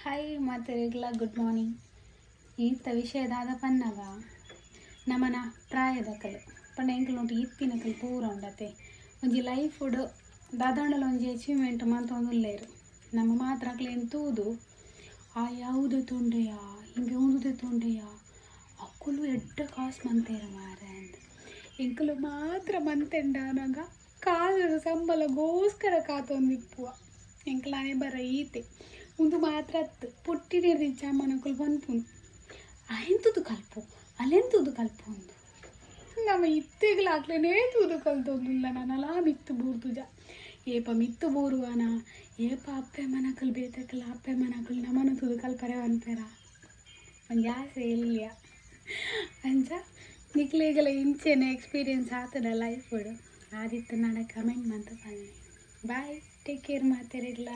Hi ಮಾತೆರೆಗ್ಲ good morning. ಈತ ವಿಷಯದಾದ ಪನ್ನಗ ನಮನ ಪ್ರಾಯದಕಲು ಪಂಡ ಎಂಕಲ್ ನೋಟಿ ಇತ್ತಿನಕಲ್ ಪೂರ ಉಂಡತೆ ಒಂಜಿ ಲೈಫುಡು ದಾದಾಂಡಲ ಒಂಜಿ ಅಚೀವ್ಮೆಂಟ್ ಮಂತೊಂದುಲ್ಲೇರು ನಮ್ಮ ಮಾತ್ರ ಅಕ್ಲೇನು ತೂದು ಆ ಯಾವುದು ತೊಂಡೆಯ ಹಿಂಗೆ ಉಂದುದೆ ತೊಂಡೆಯ ಅಕ್ಕಲು ಎಡ್ಡ ಕಾಸು ಮಂತೇರ ಮಾರ ಅಂತ ಎಂಕಲು ಮಾತ್ರ ಮಂತೆಂಡಾನಾಗ ಕಾಲು ಸಂಬಳಗೋಸ್ಕರ ಕಾತೊಂದಿಪ್ಪುವ ಎಂಕಲಾನೆ ಬರ ಈತೆ ಒಂದು ಮಾತ್ರ ಪುಟ್ಟಿನ ರೀಚ್ ಮನಕುಲು ಬಂದ್ಪುನು ಎಂತದು ಕಲ್ಪು ಅಲ್ಲೆಂತದು ಕಲ್ಪು ಒಂದು ನಮ್ಮ ಇತ್ತೆಗ್ಲಾಕ್ಲೇನೇ ತೂದು ಕಲ್ತೊಂದುಲ್ಲ ನಾನಲ್ಲ ಮಿತ್ತು ಬೂರ್ದುಜ ಏಪ ಮಿತ್ತು ಬೂರುವನ ಏಪ ಅಪ್ಪೆ ಮನಕಲ್ ಬೇತಕ್ಕಲ್ಲ ಅಪ್ಪೆ ಮನಕಲ್ ನಮ್ಮನ ತೂದು ಕಲ್ಪರೆ ಅನ್ಪೇರ ಒಂದು ಆಸೆ ಇಲ್ಲಿಯ ಅಂಚ ನಿಕ್ಲೇಗಲ ಇಂಚೆನೆ ಎಕ್ಸ್ಪೀರಿಯನ್ಸ್ ಆತದ ಲೈಫ್ ಆದಿತ್ತು ನಾಳೆ ಕಮೆಂಟ್ ಮಂತ ಬನ್ನಿ ಬಾಯ್ ಟೇಕ್ ಕೇರ್ ಮಾತಾಡಿಲ್ಲ.